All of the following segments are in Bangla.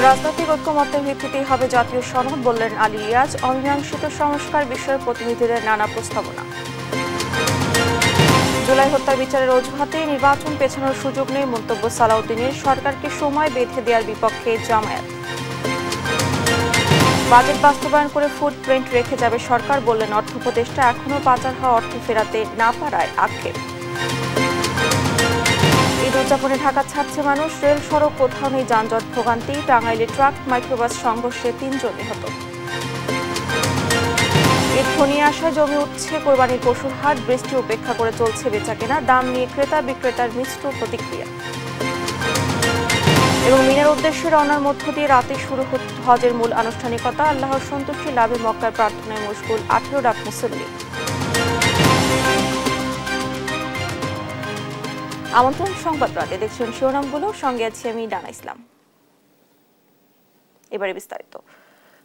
রাজনৈতিক ঐক্যমত্যের ভিত্তিতেই হবে জাতীয় সনদ বললেন আলী রিয়াজ। অমীমাংসিত সংস্কার বিষয়ে প্রতিনিধিদের নানা প্রস্তাবনা। জুলাই হত্যার বিচারের অজুহাতে নির্বাচন পেছানোর সুযোগ নেই মন্তব্য সালাউদ্দিনের। সরকারকে সময় বেঁধে দেওয়ার বিপক্ষে জামায়াত। বাজেট বাস্তবায়ন করে ফুটপ্রিন্ট রেখে যাবে সরকার বললেন অর্থ উপদেষ্টা। এখনও পাচার হওয়া অর্থ ফেরাতে না পারায় আক্ষেপ। ঈদ উদযাপনে ঢাকা ছাড়ছে মানুষ। রেল সড়ক কোথাও নেই যানজট ভোগান্তি। টাঙ্গাইলে ট্রাক মাইক্রোবাস সংঘর্ষে ৩ জন নিহত। ঈদ ঘনিয়ে আসায় জমে উঠছে কোরবানির পশুর হাট। বৃষ্টি উপেক্ষা করে চলছে বেচাকেনা। দাম নিয়ে ক্রেতা বিক্রেতার মিশ্র প্রতিক্রিয়া। এবং মিনার উদ্দেশ্যে রওনার মধ্য দিয়ে রাতে শুরু হজের মূল আনুষ্ঠানিকতা। আল্লাহর সন্তুষ্টি লাভে মক্কার প্রার্থনায় মশগুল ১৮ লাখ মুসল্লি। আমন্ত্রণ সংবাদ রাতে দেখছেন শিরোনামগুলো, সঙ্গে আছি আমি ডানা ইসলাম। এবারে বিস্তারিত।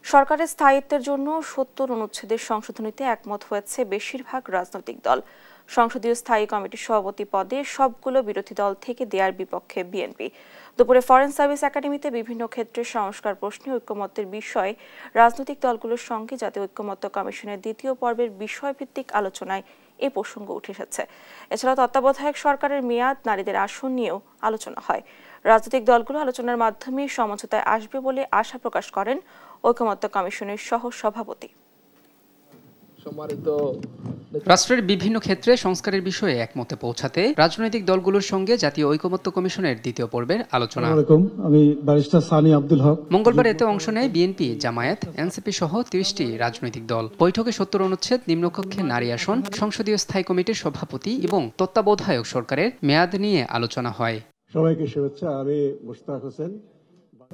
সরকারের স্থায়িত্বের জন্য ৭০ অনুচ্ছেদের সংশোধনীতে একমত হয়েছে বেশিরভাগ রাজনৈতিক দল। সংসদীয় স্থায়ী কমিটির সভাপতি পদে সবগুলো বিরোধী দল থেকে দেয়ার বিপক্ষে বিএনপি। দুপুরে ফরেন সার্ভিস একাডেমিতে বিভিন্ন ক্ষেত্রে সংস্কার প্রশ্নে ঐক্যমত্যের বিষয়ে রাজনৈতিক দলগুলোর সঙ্গে জাতীয় ঐক্যমত্য কমিশনের দ্বিতীয় পর্বের বিষয়ভিত্তিক আলোচনায় এ প্রসঙ্গ উঠে এসেছে। এছাড়াও তত্ত্বাবধায়ক সরকারের মেয়াদ, নারীদের আসন নিয়েও আলোচনা হয়। রাজনৈতিক দলগুলো আলোচনার মাধ্যমে সমঝোতায় আসবে বলে আশা প্রকাশ করেন ঐক্যমত্য কমিশনের সহ সভাপতি। রাষ্ট্রের বিভিন্ন ক্ষেত্রে সংস্কারের বিষয়ে একমতে পৌঁছাতে রাজনৈতিক দলগুলোর সঙ্গে জাতীয় ঐকমত্য কমিশনের দ্বিতীয় পর্বের আলোচনা। আমি ব্যারিস্টার সানি আব্দুল হক। মঙ্গলবার এতে অংশ নেয় বিএনপি, জামায়াত, এনসিপি সহ ৩০টি রাজনৈতিক দল। বৈঠকে ৭০ অনুচ্ছেদ, নিম্নকক্ষে নারী আসন, সংসদীয় স্থায়ী কমিটির সভাপতি এবং তত্ত্বাবধায়ক সরকারের মেয়াদ নিয়ে আলোচনা হয়। সবাইকে শুভেচ্ছা। আমি মুশতাক হোসেন।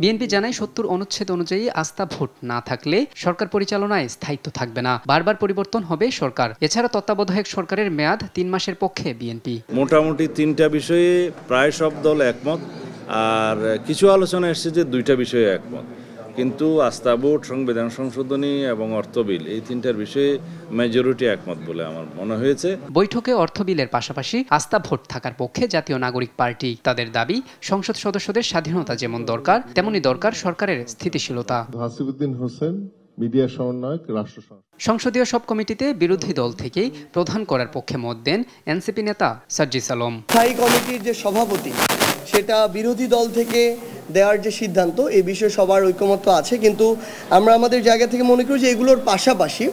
বিএনপি জানায় ৭০ অনুচ্ছেদ অনুযায়ী আস্থা ভোট না থাকলে সরকার পরিচালনায় স্থায়িত্ব থাকবে না, বারবার পরিবর্তন হবে সরকার। এছাড়া তত্ত্বাবধায়ক সরকারের মেয়াদ ৩ মাসের পক্ষে বিএনপি। মোটামুটি ৩টা বিষয়ে প্রায় সব দল একমত, আর কিছু আলোচনা এসেছে যে 2টা বিষয়ে একমত, কিন্তু আস্থা ভোট, সংবিধান সংশোধনী এবং অর্থ বিল, এই 3টার বিষয়ে মেজরিটি একমত বলে আমার মনে হয়েছে। বৈঠকে অর্থ বিলের পাশাপাশি আস্থা ভোট থাকার পক্ষে জাতীয় নাগরিক পার্টি। তাদের দাবি, সংসদ সদস্যদের স্বাধীনতা যেমন দরকার তেমনি দরকার সরকারের স্থিতিশীলতা। হাসিবুদ্দিন হোসেন, মিডিয়া সমন্বয়ক, রাষ্ট্র সংসদীয় সব কমিটিতে বিরোধী দল থেকেই প্রধান করার পক্ষে মত দেন এনসিপি নেতা সার্জিস আলম। স্থায়ী কমিটির যে সভাপতি, সেটা বিরোধী দল থেকে দেওয়ার যে সিদ্ধান্ত, এই বিষয়ে সবার ঐকমত্য আছে, কিন্তু আমরা আমাদের জায়গা থেকে মনে করি যে এগুলোর পাশাপাশি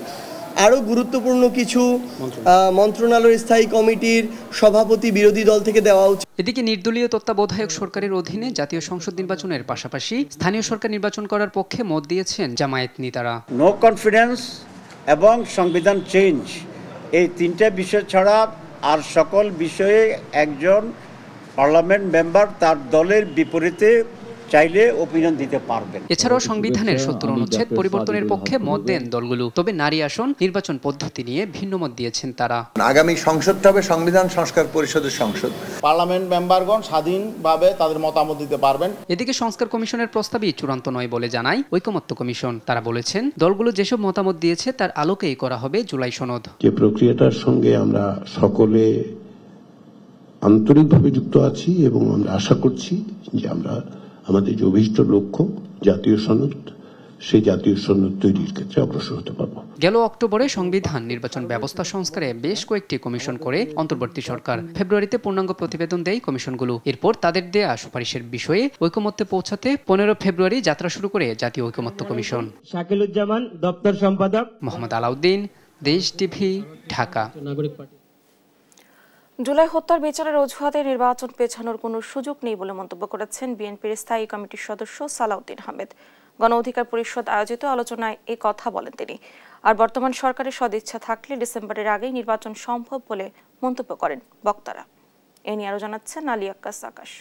আরও গুরুত্বপূর্ণ কিছু মন্ত্রণালয়ের স্থায়ী কমিটির সভাপতি বিরোধী দল থেকে দেওয়া উচিত। এদিকে নির্দলীয় তত্ত্বাবধায়ক সরকারের অধীনে জাতীয় সংসদ নির্বাচনের পাশাপাশি স্থানীয় সরকার নির্বাচন করার পক্ষে মত দিয়েছেন জামায়াত নেতারা। নো কনফিডেন্স এবং সংবিধান চেঞ্জ, এই 3টা বিষয় ছাড়া আর সকল বিষয়ে একজন পার্লামেন্ট মেম্বার তার দলের বিপরীতে চাইলে অপিনিয়ন দিতে পারবেন। এছাড়াও সংবিধানের ৭০ অনুচ্ছেদ পরিবর্তনের পক্ষে মত দেন দলগুলো। তবে নারী আসন নির্বাচন পদ্ধতি নিয়ে ভিন্ন মত দিয়েছেন তারা। আগামী সংসদটা হবে সংবিধান সংস্কার পরিষদের সংসদ। পার্লামেন্ট মেম্বারগণ স্বাধীনভাবে তাদের মতামত দিতে পারবেন। এদিকে সংস্কার কমিশনের প্রস্তাবই চূড়ান্ত নয় বলে জানায় ঐকমত্য কমিশন। তারা বলেছেন, দলগুলো যেসব মতামত দিয়েছে তার আলোকেই করা হবে জুলাই সনদ। যে প্রক্রিয়াটার সঙ্গে আমরা সকলে আন্তরিকভাবে যুক্ত আছি এবং আমরা আশা করছি যে আমরা আমাদের যে অভিষ্ট লক্ষ্য জাতীয় সনদ, সেই জাতীয় সনদ তৈরির ক্ষেত্রে অগ্রসর হতে পারব। গেল অক্টোবরে সংবিধান নির্বাচন ব্যবস্থা সংস্কারে বেশ কয়েকটি কমিশন করে অন্তর্বর্তী সরকার। ফেব্রুয়ারিতে পূর্ণাঙ্গ প্রতিবেদন দেয় কমিশনগুলো। এরপর তাদের দেয়া সুপারিশের বিষয়ে ঐকমত্যে পৌঁছাতে ১৫ ফেব্রুয়ারি যাত্রা শুরু করে জাতীয় ঐকমত্য কমিশন। শাকিলুজ্জামান, দপ্তর সম্পাদক, মোহাম্মদ আলাউদ্দিন, দেশ টিভি, ঢাকা। জুলাই হত্যার বিচারের অজুহাতে নির্বাচন পেছানোর কোনো সুযোগ নেই বলে মন্তব্য করেছেন বিএনপির স্থায়ী কমিটির সদস্য সালাউদ্দিন আহমেদ। গণ অধিকার পরিষদ আয়োজিত আলোচনায় এ কথা বলেন তিনি। আর বর্তমান সরকারের সদিচ্ছা থাকলে ডিসেম্বরের আগেই নির্বাচন সম্ভব বলে মন্তব্য করেন বক্তারা। এ নিয়ে আরো জানাচ্ছেন আলী আক্কাস আকাশ।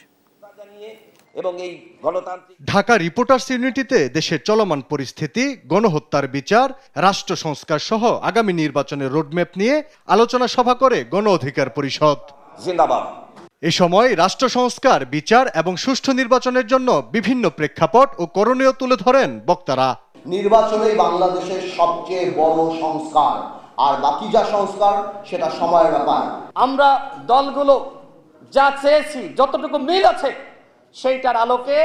ঢাকা রিপোর্টার্স ইউনিটিতে দেশের চলমান পরিস্থিতি, গণহত্যার বিচার, রাষ্ট্র সংস্কার সহ আগামী নির্বাচনের রোডম্যাপ নিয়ে আলোচনা সভা করে গণ অধিকার পরিষদ। জিন্দাবাদ। এ সময় রাষ্ট্র সংস্কার, বিচার এবং সুষ্ঠু নির্বাচনের জন্য বিভিন্ন প্রেক্ষাপট ও করণীয় তুলে ধরেন বক্তারা। নির্বাচনই বাংলাদেশের সবচেয়ে বড় সংস্কার, আর বাকি যা সংস্কার সেটা সময়ের ব্যাপার। আমরা দলগুলো যা চেয়েছি, যতটুকু মিল আছে সেইটার আলোকে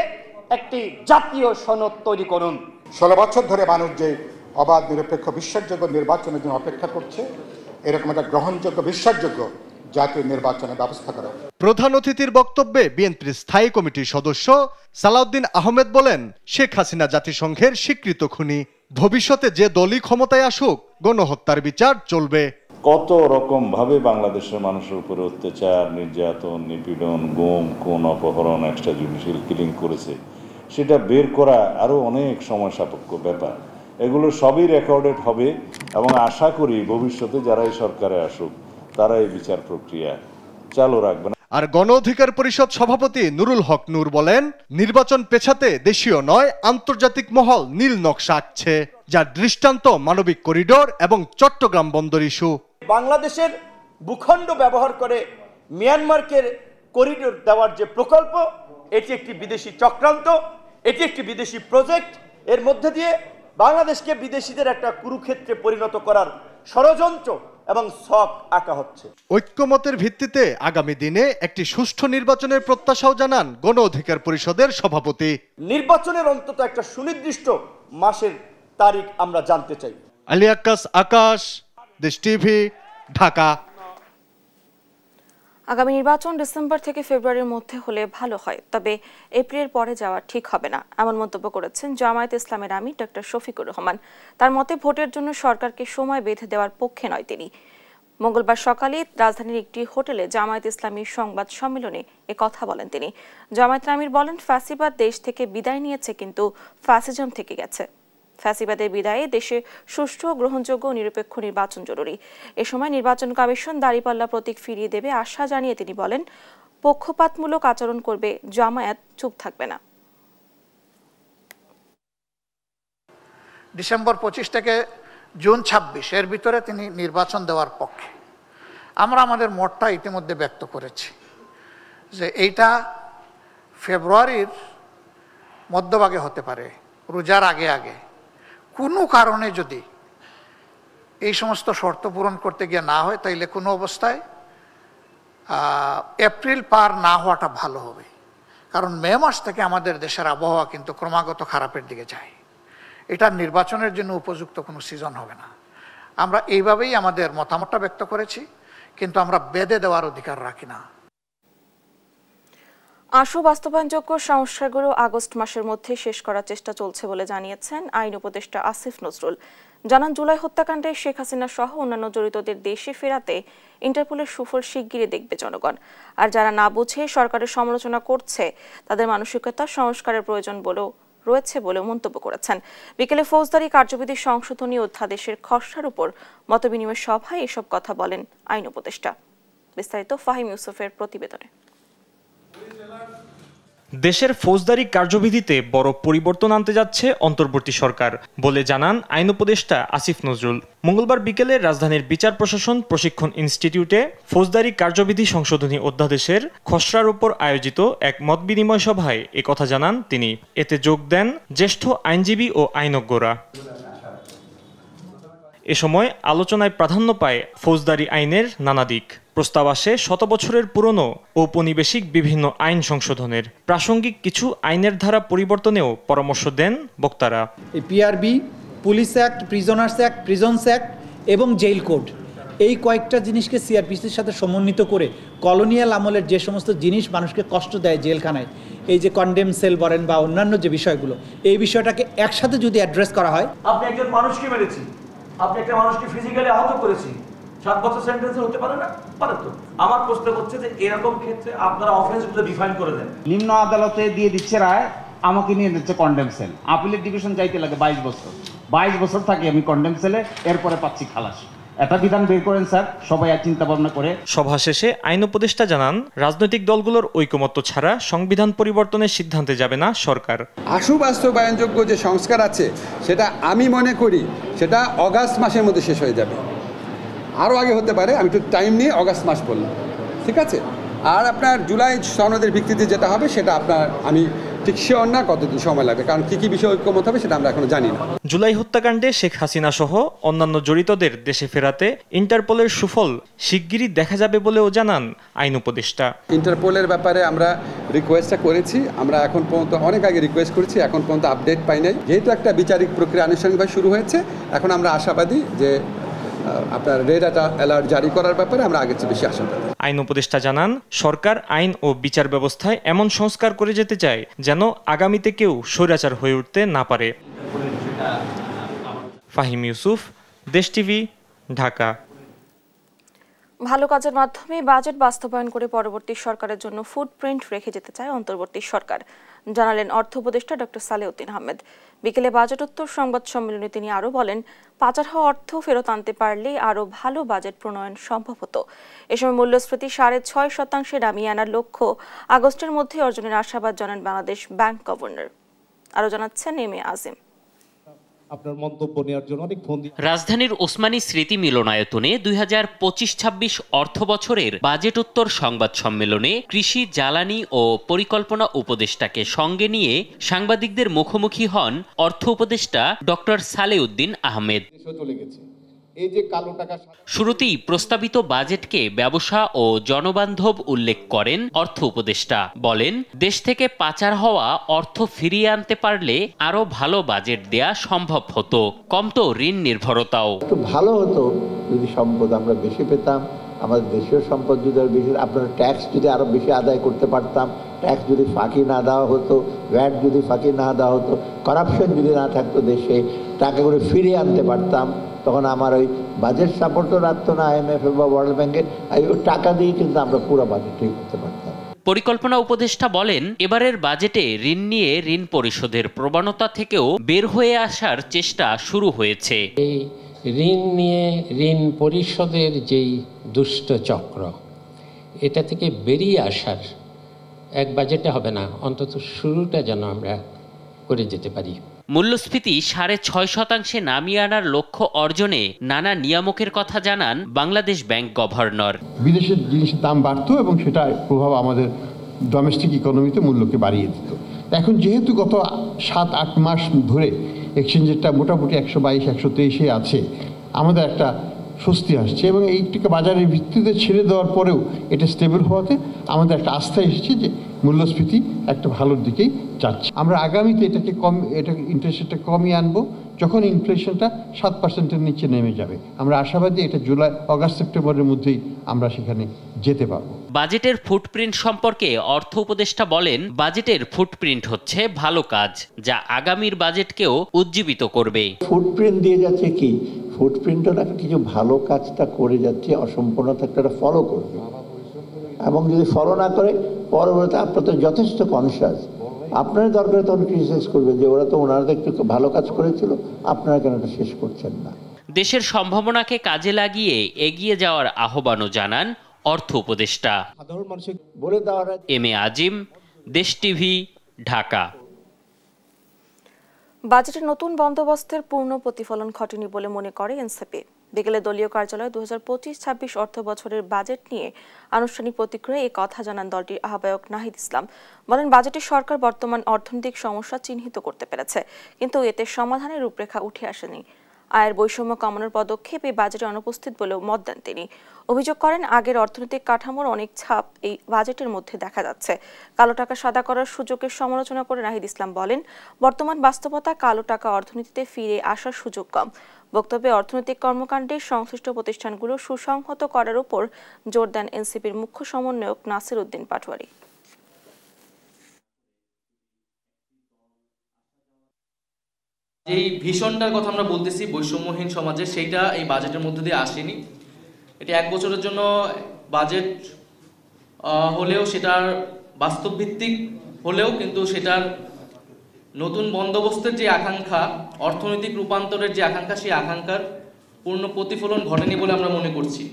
একটি জাতীয় সনদ তৈরি করুন। 16 বছর ধরে মানুষ যে অবাধ নিরপেক্ষ বিশ্বাসযোগ্য নির্বাচনের জন্য অপেক্ষা করছে, এরকম একটা গ্রহণযোগ্য বিশ্বাসযোগ্য জাতীয় নির্বাচনের ব্যবস্থা করা। প্রধান অতিথির বক্তব্যে বিএনপির স্থায়ী কমিটির সদস্য সালাউদ্দিন আহমেদ বলেন, শেখ হাসিনা জাতিসংঘের স্বীকৃত খুনি। ভবিষ্যতে যে দলই ক্ষমতায় আসুক, গণহত্যার বিচার চলবে। কত রকম ভাবে বাংলাদেশের মানুষের উপরে অত্যাচার, নির্যাতন, নিপীড়ন, গুম, খুন, অপহরণ, এক্সট্রা জুডিশিয়াল কিলিং করেছে, সেটা বের করা আরো অনেক সময় সাপেক্ষ ব্যাপার। এগুলো সবই রেকর্ডেড হবে এবং আশা করি ভবিষ্যতে যারা এই সরকারে আসুক তারা এই বিচার প্রক্রিয়া চালু রাখবেন। আর গণ অধিকার পরিষদ সভাপতি নুরুল হক নূর বলেন, নির্বাচন পেছাতে দেশীয় নয় আন্তর্জাতিক মহল নীল নকশা আঁকছে, যার দৃষ্টান্ত মানবিক করিডোর এবং চট্টগ্রাম বন্দর ইস্যু। বাংলাদেশের ভূখণ্ড ব্যবহার করে মিয়ানমারকে করিডোর দেওয়ার যে প্রকল্প, এটি একটি বিদেশি চক্রান্ত, এটি একটি বিদেশি প্রজেক্ট। এর মধ্যে দিয়ে বাংলাদেশকে বিদেশিদের একটা কুরুক্ষেত্রে পরিণত করার ষড়যন্ত্র এবং ছক আঁকা হচ্ছে। ঐক্যমতের ভিত্তিতে আগামী দিনে একটি সুষ্ঠু নির্বাচনের প্রত্যাশাও জানান গণ অধিকার পরিষদের সভাপতি। নির্বাচনের অন্তত একটা সুনির্দিষ্ট মাসের তারিখ আমরা জানতে চাই। আলী আকাশ, দেশ টিভি, ঢাকা। আগামী নির্বাচন ডিসেম্বর থেকে ফেব্রুয়ারির মধ্যে হলে ভালো হয়, তবে এপ্রিলের পরে যাওয়া ঠিক হবে না, এমন মন্তব্য করেছেন জামায়াতে ইসলামের আমির ডক্টর শফিকুর রহমান। তার মতে ভোটের জন্য সরকারকে সময় বেঁধে দেওয়ার পক্ষে নয় তিনি। মঙ্গলবার সকালে রাজধানীর একটি হোটেলে জামায়াত ইসলামী সংবাদ সম্মেলনে কথা বলেন তিনি। জামায়াতের আমির বলেন, ফ্যাসিবাদ দেশ থেকে বিদায় নিয়েছে, কিন্তু ফ্যাসিজম থেকে গেছে। ফ্যাসিবাদের বিদায়ে দেশে সুষ্ঠু, গ্রহণযোগ্য ও নিরপেক্ষ নির্বাচন জরুরি। এ সময় নির্বাচন কমিশন দাঁড়িপাল্লা প্রতীক ফিরিয়ে দেবে আশা জানিয়ে তিনি বলেন, পক্ষপাতমূলক আচরণ করবে জামায়াত চুপ থাকবে না। ডিসেম্বর 25 থেকে জুন 26 এর ভিতরে তিনি নির্বাচন দেওয়ার পক্ষে। আমরা আমাদের মতটা ইতিমধ্যে ব্যক্ত করেছি যে এইটা ফেব্রুয়ারির মধ্যভাগে হতে পারে, রোজার আগে আগে। কোনো কারণে যদি এই সমস্ত শর্ত পূরণ করতে গিয়ে না হয়, তাইলে কোনো অবস্থায় এপ্রিল পার না হওয়াটা ভালো হবে। কারণ মে মাস থেকে আমাদের দেশের আবহাওয়া কিন্তু ক্রমাগত খারাপের দিকে যায়। এটা নির্বাচনের জন্য উপযুক্ত কোনো সিজন হবে না। আমরা এইভাবেই আমাদের মতামতটা ব্যক্ত করেছি, কিন্তু আমরা বেঁধে দেওয়ার অধিকার রাখি না। আশু বাস্তবায়নযোগ্য সংস্কারগুলো আগস্ট মাসের মধ্যে শেষ করার চেষ্টা চলছে বলে জানিয়েছেন আইন উপদেষ্টা আসিফ নজরুল। জানান, জুলাই হত্যাকাণ্ডে শেখ হাসিনা সহ অন্যান্য জড়িতদের দেশে ফেরাতে ইন্টারপোলের সুফল শিগগিরই দেখবে জনগণ। আর যারা না বুঝে সরকারের সমালোচনা করছে, তাদের মানসিকতা সংস্কারের প্রয়োজন রয়েছে বলে মন্তব্য করেছেন। বিকেলে ফৌজদারি কার্যবিধি সংশোধনী অধ্যাদেশের খসড়ার উপর মতবিনিময় সভায় এসব কথা বলেন আইন উপদেষ্টা। বিস্তারিত ফাহিম ইউসুফের প্রতিবেদনে। দেশের ফৌজদারি কার্যবিধিতে বড় পরিবর্তন আনতে যাচ্ছে অন্তর্বর্তী সরকার বলে জানান আইন উপদেষ্টা আসিফ নজরুল। মঙ্গলবার বিকেলে রাজধানীর বিচার প্রশাসন প্রশিক্ষণ ইনস্টিটিউটে ফৌজদারি কার্যবিধি সংশোধনী অধ্যাদেশের খসড়ার উপর আয়োজিত এক মত বিনিময় সভায় একথা জানান তিনি। এতে যোগ দেন জ্যেষ্ঠ আইনজীবী ও আইনজ্ঞরা। এ সময় আলোচনায় প্রাধান্য পায় ফৌজদারি আইনের নানা দিক। প্রস্তাব আসে 100 বছরের পুরনো ঔপনিবেশিক বিভিন্ন আইন সংশোধনের। প্রাসঙ্গিক কিছু আইনের ধারা পরিবর্তনেও পরামর্শ দেন বক্তারা। এই PRB, police act, prisoners act, prisons act এবং জেল কোড, এই কয়েকটা জিনিসকে সিআরপিসির সাথে সমন্বিত করে কলোনিয়াল আমলের যে সমস্ত জিনিস মানুষকে কষ্ট দেয় জেলখানায়, এই যে কন্ডেম সেল বলেন বা অন্যান্য যে বিষয়গুলো, এই বিষয়টাকে একসাথে যদি অ্যাড্রেস করা হয়। আপনি একজন মানুষকে মেরেছি, আপনি একটা মানুষকে ফিজিক্যালি আহত করেছি, 7 বছর সেন্টেন্স হতে পারে না? পারে তো। আমার প্রশ্ন হচ্ছে যে এরকম ক্ষেত্রে আপনারা অফেন্সগুলো ডিফাইন করে দেন। নিম্ন আদালতে দিয়ে দিচ্ছে রায়, আমাকে নিয়ে দিচ্ছে কন্ডেম সেল। আপিলের ডিভিশন যাইতে লাগে 22 বছর থাকি আমি কন্ডেম সেলে, এরপরে পাচ্ছি খালাস। এটা বিধান বের করেন স্যার, সবাই চিন্তা ভাবনা করে। সভা শেষে আইন উপদেষ্টা জানান, রাজনৈতিক দলগুলোর ঐকমত্য ছাড়া সংবিধান পরিবর্তনের সিদ্ধান্তে যাবে না সরকার। আশু বাস্তবায়নযোগ্য যে সংস্কার আছে, সেটা আমি মনে করি সেটা অগাস্ট মাসের মধ্যে শেষ হয়ে যাবে। আরও আগে হতে পারে, আমি একটু টাইম নিয়ে অগাস্ট মাস বললাম, ঠিক আছে? আর আপনার জুলাই সনদের ভিত্তিতে যেটা হবে সেটা আপনার, আমি ঠিক শিওর না কতদিন সময় লাগবে, কারণ কি কি বিষয় ঐক্যমত হবে সেটা আমরা এখনো জানি না। জুলাই হত্যাকাণ্ডে শেখ হাসিনা সহ অন্যান্য জড়িতদের দেশে ফেরাতে ইন্টারপোলের সুফল শিগগিরই দেখা যাবে বলেও জানান আইন উপদেষ্টা। ইন্টারপোলের ব্যাপারে আমরা রিকোয়েস্টটা করেছি। আমরা এখন পর্যন্ত অনেক আগে রিকোয়েস্ট করেছি, এখন পর্যন্ত আপডেট পাই নাই। যেহেতু একটা বিচারিক প্রক্রিয়া আনুষ্ঠানিকভাবে শুরু হয়েছে, এখন আমরা আশাবাদী যে আপনার রেড অ্যালার্ট জারি করার ব্যাপারে আমরা আগের চেয়ে বেশি আশাবাদী। আইন উপদেষ্টা জানান, সরকার আইন ও বিচার ব্যবস্থায় এমন সংস্কার করে যেতে চায় যেন আগামীতে কেউ স্বৈরাচার হয়ে উঠতে না পারে। ফাহিম ইউসুফ, দেশ টিভি, ঢাকা। ভালো কাজের মাধ্যমে বাজেট বাস্তবায়ন করে পরবর্তী সরকারের জন্য ফুটপ্রিন্ট রেখে যেতে চায় অন্তর্বর্তী সরকার, জানালেন অর্থ উপদেষ্টা ডক্টর সালেউদ্দিন আহমেদ। বিকেলে বাজেটোত্তর সংবাদ সম্মেলনে তিনি আরও বলেন, পাচার হওয়া অর্থ ফেরত আনতে পারলেই আরও ভালো বাজেট প্রণয়ন সম্ভব হতো। এ সময় মূল্যস্ফীতি 6.5% নামিয়ে আনার লক্ষ্য আগস্টের মধ্যে অর্জনের আশাবাদ জানান বাংলাদেশ ব্যাংক গভর্নর। আরও জানাচ্ছেন এম এ আজিম। আপনার মন্তব্য নেওয়ার জন্য অনেক ফোন। রাজধানীর ওসমানী স্মৃতি মিলনায়তনে 2025-26 অর্থ বছরের বাজেটোত্তর সংবাদ সম্মেলনে কৃষি, জ্বালানি ও পরিকল্পনা উপদেষ্টাকে সঙ্গে নিয়ে সাংবাদিকদের মুখোমুখি হন অর্থ উপদেষ্টা ডক্টর সালেউদ্দিন আহমেদ। শুরুতেই প্রস্তাবিত বাজেটকে ব্যবসা ও জনবান্ধব উল্লেখ করেন অর্থ উপদেষ্টা। বলেন, দেশ থেকে পাচার হওয়া অর্থ ফিরিয়ে আনতে পারলে আরো ভালো বাজেট দেয়া সম্ভব হতো, কমতো ঋণ নির্ভরতাও। একটু ভালো হতো যদি সম্পদ আমরা বেশি পেতাম, আমাদের দেশীয় সম্পদ যদি আরো বেশি, আপনার ট্যাক্স যদি আরো বেশি আদায় করতে পারতাম, ট্যাক্স যদি ফাঁকি না দেওয়া হতো, ভ্যাট যদি ফাঁকি না দেওয়া হতো, করাপশন যদি না থাকতো, দেশে টাকা করে ফিরিয়ে আনতে পারতাম, তখন আমার ওই বাজেট সাপোর্টও রাখতো না IMF বা ওয়ার্ল্ড ব্যাংকের, ওই টাকা দিয়ে কিন্তু আমরা পুরো বাজেট ঠিক করতে পারতাম। পরিকল্পনা উপদেষ্টা বলেন, এবারের বাজেটে ঋণ নিয়ে ঋণ পরিশোধের প্রবণতা থেকেও বের হয়ে আসার চেষ্টা শুরু হয়েছে। এই ঋণ নিয়ে ঋণ পরিশোধের যেই দুষ্ট চক্র, এটা থেকে বেরিয়ে আসার এক বাজেটে হবে না, অন্তত শুরুটা যেন আমরা করে যেতে পারি। মূল্যস্ফীতি 6.5% নামিয়ে আনার লক্ষ্য অর্জনে নানা নিয়ামকের কথা জানান বাংলাদেশ ব্যাংক গভর্নর। বিদেশের জিনিসের দাম বাড়তো এবং সেটার প্রভাব আমাদের ডোমেস্টিক ইকোনমিতে মূল্যকে বাড়িয়ে দিত। এখন যেহেতু গত 7-8 মাস ধরে এক্সচেঞ্জেরটা মোটামুটি 122-123-এ আছে, আমাদের একটা স্বস্তি আসছে এবং এইটিকে বাজারের ভিত্তিতে ছেড়ে দেওয়ার পরেও এটা স্টেবল হওয়াতে আমাদের একটা আস্থা এসেছে যে মূল্যস্ফীতি একটা ভালোর দিকেই যাচ্ছে। আমরা আগামীতে এটাকে ইন্টারেস্ট রেটটা কমিয়ে আনবো যখন ইনফ্লেশনটা 7%-এর নিচে নেমে যাবে। আমরা আশাবাদী এটা জুলাই, অগাস্ট, সেপ্টেম্বরের মধ্যেই আমরা সেখানে যেতে পারবো। বাজেটের ফুটপ্রিন্ট সম্পর্কে অর্থ উপদেষ্টা বলেন, বাজেটের ফুটপ্রিন্ট হচ্ছে ভালো কাজ, যা আগামীর বাজেটকেও উজ্জীবিত করবে। ফুটপ্রিন্ট দিয়ে যাচ্ছে কি, ফুটপ্রিন্টও না কিছু ভালো কাজটা করে যাচ্ছে, অসম্পূর্ণ থাকলে ফলো করবে এবং যদি ফলো না করে পরবর্তীতে আপনার তো যথেষ্ট কনসিয়াস, আপনার দরকারে তখন ক্রিটিসাইজ করবে যে ওরা তো ওনারা তো একটু ভালো কাজ করেছিল, আপনারা কেন এটা শেষ করছেন না। দেশের সম্ভাবনাকে কাজে লাগিয়ে এগিয়ে যাওয়ার আহ্বানও জানান অর্থ উপদেষ্টা। এম এ আজিম, দেশ টিভি, ঢাকা। বাজেটের নতুন বন্দোবস্তের পূর্ণ প্রতিফলন ঘটেনি বলে মনে করে এনসিপি। বিকেলে দলীয় কার্যালয়ে 2025-26 অর্থ বছরের বাজেট নিয়ে আনুষ্ঠানিক প্রতিক্রিয়ায় এই কথা জানান দলটির আহ্বায়ক নাহিদ ইসলাম। বলেন, বাজেটে সরকার বর্তমান অর্থনৈতিক সমস্যা চিহ্নিত করতে পেরেছে, কিন্তু এতে সমাধানের রূপরেখা উঠে আসেনি। আয়ের বৈষম্য কমানোর পদক্ষেপ এই বাজেটে অনুপস্থিত বলেও মত দেন তিনি। অভিযোগ করেন, আগের অর্থনৈতিক কাঠামোর অনেক ছাপ এই বাজেটের মধ্যে দেখা যাচ্ছে। কালো টাকা সাদা করার সুযোগের সমালোচনা করে নাহিদ ইসলাম বলেন, বর্তমান বাস্তবতা কালো টাকা অর্থনীতিতে ফিরে আসার সুযোগ কম। বক্তব্যে অর্থনৈতিক কর্মকাণ্ডে সংশ্লিষ্ট প্রতিষ্ঠানগুলো সুসংহত করার উপর জোর দেন এনসিপির মুখ্য সমন্বয়ক নাসির উদ্দিন পাটোয়ারি। এই ভীষণটার কথা আমরা বলতেছি বৈষম্যহীন সমাজে, সেইটা এই বাজেটের মধ্যে দিয়ে আসেনি। এটি 1 বছরের জন্য বাজেট হলেও সেটার বাস্তবভিত্তিক হলেও কিন্তু সেটার নতুন বন্দোবস্তের যে আকাঙ্ক্ষা, অর্থনৈতিক রূপান্তরের যে আকাঙ্ক্ষা, সেই আকাঙ্ক্ষার পূর্ণ প্রতিফলন ঘটেনি বলে আমরা মনে করছি।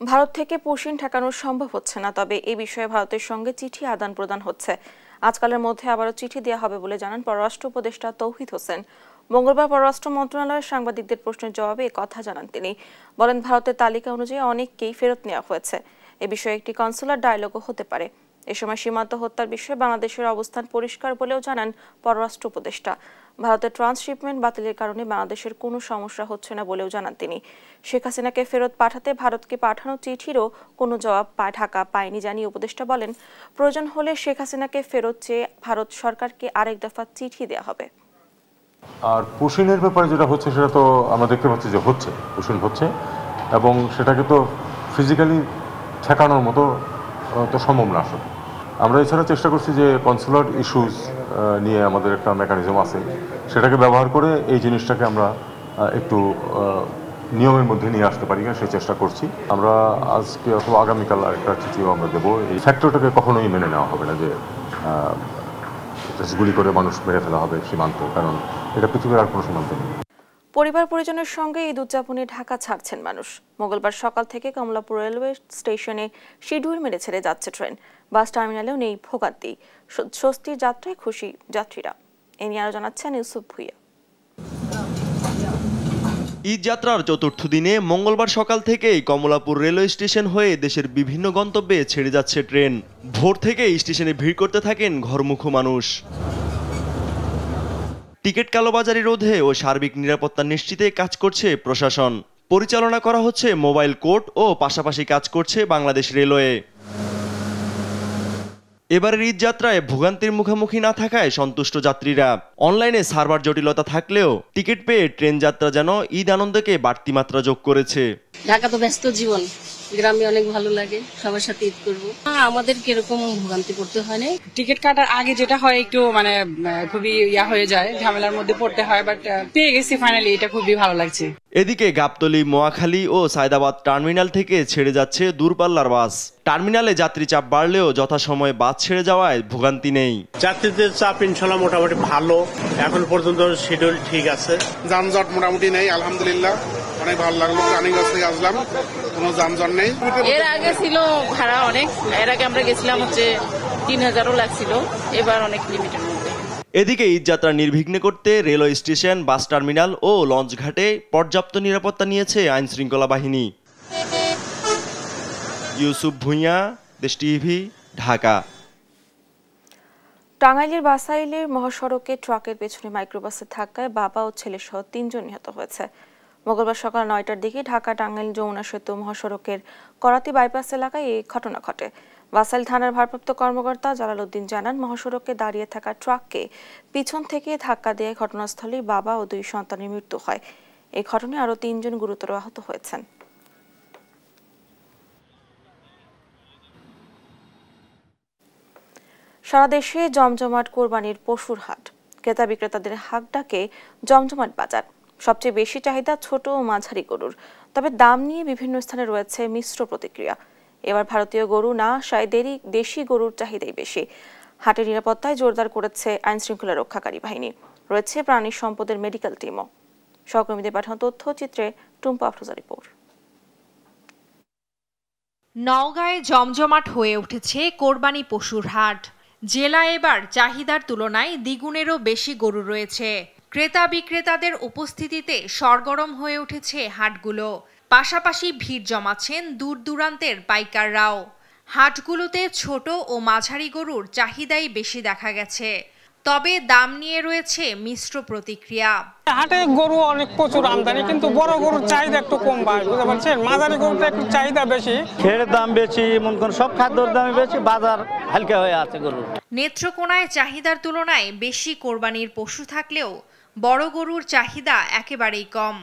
ভারত থেকে পুশিন ঠেকানো সম্ভব হচ্ছে না, তবে এই বিষয়ে ভারতের সঙ্গে চিঠি আদান প্রদান হচ্ছে। আজকালের মধ্যে আবারও চিঠি দেওয়া হবে বলে জানান পররাষ্ট্র উপদেষ্টা তৌহিদ হোসেন। মঙ্গলবার পররাষ্ট্র মন্ত্রণালয়ের সাংবাদিকদের প্রশ্নের জবাবে এই কথা জানান তিনি। বলেন, ভারতের তালিকা অনুযায়ী অনেককেই ফেরত নেওয়া হয়েছে। এ বিষয়ে একটি কনসুলার ডায়ালগও হতে পারে। এ সময় সীমান্ত হত্যার বিষয়ে বাংলাদেশের অবস্থান পরিষ্কার বলেও জানান পররাষ্ট্র উপদেষ্টা। ভারতের ট্রান্সশিপমেন্ট বাতিলের কারণে বাংলাদেশের কোনো সমস্যা হচ্ছে না বলেও জানান তিনি। শেখ হাসিনাকে ফেরত পাঠাতে ভারতকে পাঠানো চিঠিরও কোনো জবাব ঢাকা পায়নি জানিয়ে উপদেষ্টা বলেন, প্রয়োজন হলে শেখ হাসিনাকে ফেরত চেয়ে ভারত সরকারকে আরেক দফা চিঠি দেওয়া হবে। আর পুশিনের ব্যাপারে যেটা হচ্ছে সেটা তো আমরা দেখতে পাচ্ছি যে হচ্ছে, পুশিন হচ্ছে, এবং সেটাকে তো ফিজিক্যালি ঠেকানোর মতো তো সম্ভব না আসলে। আমরা এছাড়া চেষ্টা করছি যে কনসুলার ইস্যুস নিয়ে আমাদের একটা মেকানিজম আছে, সেটাকে ব্যবহার করে এই জিনিসটাকে আমরা একটু নিয়মের মধ্যে নিয়ে আসতে পারি, সেই চেষ্টা করছি। আমরা আজকে অথবা আগামীকাল আরেকটা চিঠিও আমরা দেবো। এই ফ্যাক্টরটাকে কখনোই মেনে নেওয়া হবে না যে গুলি করে মানুষ মেরে ফেলা হবে সীমান্ত, কারণ এটা পৃথিবীর আর কোনো সীমান্ত নেই। পরিবার পরিজনের সঙ্গে ঈদ উদযাপনে ঢাকা ছাড়ছেন মানুষ। মঙ্গলবার সকাল থেকে কমলাপুর রেলওয়ে স্টেশনে শিডিউল মেনে ছেড়ে যাচ্ছে ট্রেন। বাস টার্মিনালেও নেই ভোগান্তি। স্বস্তির যাত্রায় খুশি যাত্রীরা। এ নিয়ে আরো জানাচ্ছেন ইউসুফ ভুইয়া। ঈদ যাত্রার চতুর্থ দিনে মঙ্গলবার সকাল থেকেই কমলাপুর রেলওয়ে স্টেশন হয়ে দেশের বিভিন্ন গন্তব্যে ছেড়ে যাচ্ছে ট্রেন। ভোর থেকে স্টেশনে ভিড় করতে থাকেন ঘরমুখো মানুষ। টিকিট কালোবাজারি রোধে ও সার্বিক নিরাপত্তা নিশ্চিতে কাজ করছে প্রশাসন। পরিচালনা করা হচ্ছে মোবাইল কোর্ট ও পাশাপাশি কাজ করছে বাংলাদেশ রেলওয়ে। এবারের ঈদ যাত্রায় ভোগান্তির মুখোমুখি না থাকায় সন্তুষ্ট যাত্রীরা। অনলাইনে সার্ভার জটিলতা থাকলেও টিকিট পেয়ে ট্রেন যাত্রা যেন ঈদ আনন্দকে বাড়তি মাত্রা যোগ করেছে। ঢাকা তো ব্যস্ত জীবন, গ্রামে অনেক ভালো লাগে, সবার সাথে ঈদ করবো। আমাদের কিরকম ভোগান্তি পড়তে হয় না। টিকিট কাটার আগে যেটা হয় একটু মানে খুবই হয়ে যায়, ঝামেলার মধ্যে পড়তে হয়, বাট পেয়ে গেছি ফাইনালি, এটা খুবই ভালো লাগছে। এদিকে গাবতলী, মোয়াখালী ও সায়দাবাদ টার্মিনাল থেকে ছেড়ে যাচ্ছে দূরপাল্লার বাস। টার্মিনালে যাত্রী চাপ বাড়লেও যথাসময়ে বাস ছেড়ে যাওয়ায় ভোগান্তি নেই। যাত্রীদের চাপ ইনশাল্লাহ মোটামুটি ভালো, এখন পর্যন্ত শিডিউল ঠিক আছে, যানজট মোটামুটি নেই, আলহামদুলিল্লাহ। অনেক ভালো লাগলো, রানীগঞ্জ থেকে আসলাম, কোনো যানজট নেই। এর আগে ছিল ভাড়া অনেক, এর আগে আমরা গেছিলাম হচ্ছে 3000ও লাগছিল, এবার অনেক লিমিটের মধ্যে। এদিকে ঈদযাত্রা নির্বিঘ্নে করতে রেলওয়ে স্টেশন, বাস টার্মিনাল ও লঞ্চ ঘাটে পর্যাপ্ত নিরাপত্তা নিয়েছে আইন শৃঙ্খলা বাহিনী। ইউসুফ ভুইয়া, দেশ টিভি, ঢাকা। টাঙ্গাইলের বাসাইলের মহাসড়কে ট্রাকের পেছনে মাইক্রোবাসের ধাক্কায় বাবা ও ছেলে সহ 3 জন নিহত হয়েছে। মঙ্গলবার সকাল 9টার দিকে ঢাকা টাঙ্গাইল যমুনা সেতু মহাসড়কের করাতি বাইপাস এলাকায় এই ঘটনা ঘটে। বাসাইল থানার ভারপ্রাপ্ত কর্মকর্তা জালাল উদ্দিন জানান, মহাসড়কে দাঁড়িয়ে থাকা ট্রাককে পিছন থেকে ধাক্কা দিয়ে ঘটনাস্থলে বাবা ও 2 সন্তানের মৃত্যু হয়। এই ঘটনায় আরও 3 জন গুরুতর আহত হয়েছেন। সারা দেশে জমজমাট কোরবানির পশুর হাট। ক্রেতা বিক্রেতাদের হাক ডাকে জমজমাট বাজার। সবচেয়ে বেশি চাহিদা ছোট ও মাঝারি গরুর, তবে দাম নিয়ে বিভিন্ন স্থানে রয়েছে মিশ্র প্রতিক্রিয়া। এবার ভারতীয় গরু না আসায় দেশি গরুর চাহিদাই বেশি। হাটের নিরাপত্তায় জোরদার করেছে আইন শৃঙ্খলা রক্ষাকারী বাহিনী। রয়েছে প্রাণী সম্পদের মেডিকেল টিমও। সহকর্মীদের পাঠানো তথ্যচিত্রে টুম্পা আফরোজা রিপোর্ট। নওগাঁয় জমজমাট হয়ে উঠেছে কোরবানি পশুর হাট। জেলায় এবার চাহিদার তুলনায় দ্বিগুণেরও বেশি গরু রয়েছে। ক্রেতা বিক্রেতাদের উপস্থিতিতে সরগরম হয়ে উঠেছে হাটগুলো। পাশাপাশি ভিড় জমাচ্ছেন দূর দূরান্তের পাইকাররাও। হাটগুলোতে ছোট ও মাঝারি গরুর চাহিদাই বেশি দেখা গেছে, তবে দাম নিয়ে রয়েছে মিশ্র প্রতিক্রিয়া। হাটে গরু অনেক প্রচুর আমদানি, কিন্তু বড় গরুর চাহিদা একটু কম, বুঝতে পারছেন? মাঝারি গরুটা একটু চাহিদা বেশি, খেড়ের দাম বেশি, মনে করেন সব খাদ্যের দাম বেশি, বাজার হালকা হয়ে আছে গরু। নেত্রকোনায় চাহিদার তুলনায় বেশি কোরবানির পশু থাকলেও বড় গরুর চাহিদা একেবারেই কম।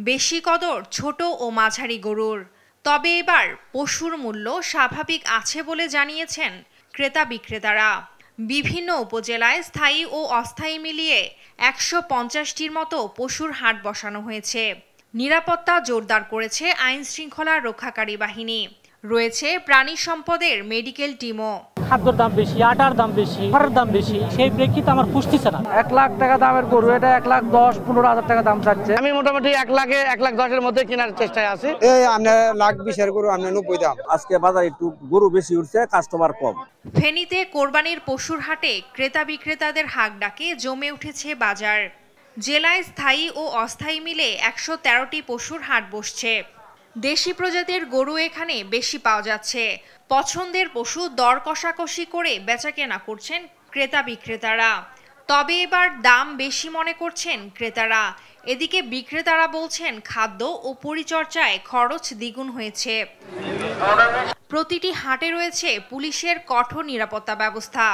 বেশি কদর ছোট ও মাঝারি গরুর। তবে এবার পশুর মূল্য স্বাভাবিক আছে বলে জানিয়েছেন ক্রেতা বিক্রেতারা। বিভিন্ন উপজেলায় স্থায়ী ও অস্থায়ী মিলিয়ে 150টির মতো পশুর হাট বসানো হয়েছে। নিরাপত্তা জোরদার করেছে আইন শৃঙ্খলা রক্ষাকারী বাহিনী। রয়েছে প্রাণী সম্পদের মেডিকেল টিমও। খাদ্যর দাম বেশি, আটার দাম বেশি, সারের দাম বেশি, সেই প্রেক্ষিতে আমার পুষতেছে না। 1 লাখ টাকা দামের গরু, এটা 1,10,15 হাজার টাকা দাম চাচ্ছে। আমি মোটামুটি 1,10,000 মধ্যে কেনার চেষ্টায় আছি। এই আমরা 1,20,000 গরু, আমরা 90 দাম। আজকে বাজারে একটু গরু বেশি উঠছে, কাস্টমার কম। ফেনীতে কোরবানির পশুর হাটে ক্রেতা বিক্রেতাদের হাক ডাকে জমে উঠেছে বাজার। জেলায় স্থায়ী ও অস্থায়ী মিলে 113টি পশুর হাট বসছে। দেশি প্রজাতির গরু এখানে বেশি পাওয়া যাচ্ছে, পছন্দের পশু দর কষাকষি করে বেচাকেনা করছেন ক্রেতা বিক্রেতারা। তবে এবার দাম বেশি মনে করছেন ক্রেতারা। এদিকে বিক্রেতারা বলছেন খাদ্য ও পরিচর্যায় খরচ দ্বিগুণ হয়েছে। প্রতিটি হাটে রয়েছে পুলিশের কঠোর নিরাপত্তা ব্যবস্থা।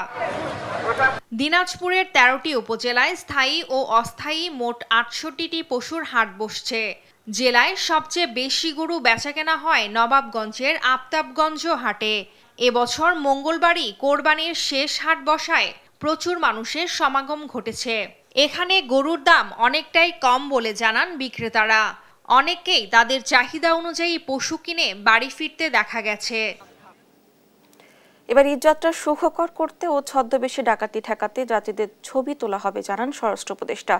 দিনাজপুরের ১৩টি উপজেলায় স্থায়ী ও অস্থায়ী মোট ৬৮টি পশুর হাট বসছে। জেলায় সবচেয়ে বেশি গরু বেচাকেনা হয় নবাবগঞ্জের আফতাবগঞ্জ হাটে। এবছর মঙ্গলবারই কোরবানির শেষ হাট বসায় প্রচুর মানুষের সমাগম ঘটেছে। এখানে গরুর দাম অনেকটাই কম বলে জানান বিক্রেতারা। অনেককেই তাদের চাহিদা অনুযায়ী পশু কিনে বাড়ি ফিরতে দেখা গেছে। এবার ঈদযাত্রা সুখকর করতে ও ছদ্মবেশে ডাকাতি ঠেকাতে যাত্রীদের ছবি তোলা হবে জানান স্বরাষ্ট্র উপদেষ্টা।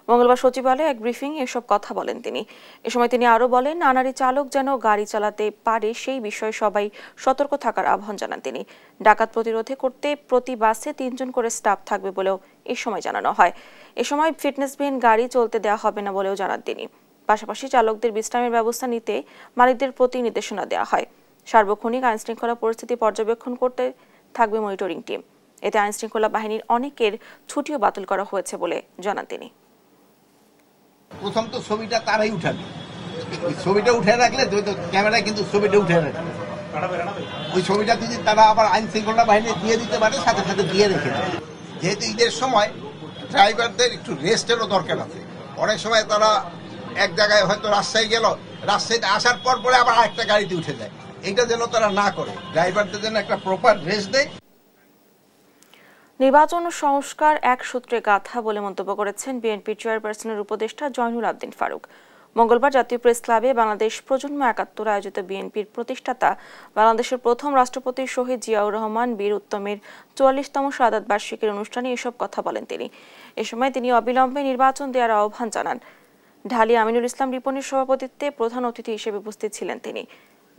মঙ্গলবার সচিবালয়ে এক ব্রিফিং এসব কথা বলেন তিনি। এ সময় তিনি আরো বলেন, আনাড়ি চালক যেন গাড়ি চালাতে পারে সেই বিষয়ে সবাই সতর্ক থাকার আহ্বান জানান তিনি। ডাকাত প্রতিরোধে করতে প্রতি বাসে ৩ জন করে স্টাফ থাকবে বলেও এ সময় জানানো হয়। এ সময় ফিটনেসবিহীন গাড়ি চলতে দেওয়া হবে না বলেও জানান তিনি। পাশাপাশি চালকদের বিশ্রামের ব্যবস্থা নিতে মালিকদের প্রতি নির্দেশনা দেওয়া হয়। সার্বক্ষণিক আইনশৃঙ্খলা পরিস্থিতি পর্যবেক্ষণ করতে থাকবে মনিটরিং টিম। এতে আইনশৃঙ্খলা বাহিনীর অনেকের ছুটিও বাতিল করা হয়েছে বলে জানান তিনি। প্রথম তো ছবিটা তারাই উঠাবে, ওই ছবিটা উঠে রাখলে ক্যামেরায় কিন্তু ছবিটা উঠে রাখবে, ওই ছবিটা যদি তারা আবার আইনশৃঙ্খলা বাহিনী দিয়ে দিতে পারে সাথে সাথে দিয়ে রেখে দেবে। যেহেতু ঈদের সময় ড্রাইভারদের একটু রেস্টেরও দরকার আছে। অনেক সময় তারা এক জায়গায় হয়তো রাজশাহী গেল, রাজশাহীতে আসার পর পরে আবার আরেকটা গাড়িতে উঠে যায়। এটা যেন তারা না করে, ড্রাইভারদের যেন একটা প্রপার রেস্ট দেয়। নির্বাচন সংস্কার এক সূত্রে গাথা বলে মন্তব্য করেছেন বিএনপি চেয়ারপারসনের উপদেষ্টা জয়নুল আবদিন ফারুক। মঙ্গলবার জাতীয় প্রেস ক্লাবে বাংলাদেশ প্রজন্ম ৭১ আয়োজিত বিএনপির প্রতিষ্ঠাতা বাংলাদেশের প্রথম রাষ্ট্রপতি শহীদ জিয়াউর রহমান বীর উত্তমের ৪৪তম শাহাদাত বার্ষিকীর অনুষ্ঠানে এসব কথা বলেন তিনি। এ সময় তিনি অবিলম্বে নির্বাচন দেওয়ার আহ্বান জানান। ঢালি আমিনুল ইসলাম রিপনের সভাপতিত্বে প্রধান অতিথি হিসেবে উপস্থিত ছিলেন তিনি।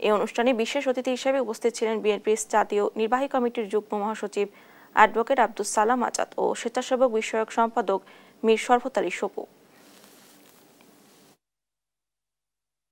এই অনুষ্ঠানে বিশেষ অতিথি হিসেবে উপস্থিত ছিলেন বিএনপির জাতীয় নির্বাহী কমিটির যুগ্ম মহাসচিব অ্যাডভোকেট আব্দুস সালাম আজাদ ও স্বেচ্ছাসেবক বিষয়ক সম্পাদক মীর শরফত আলী সপু।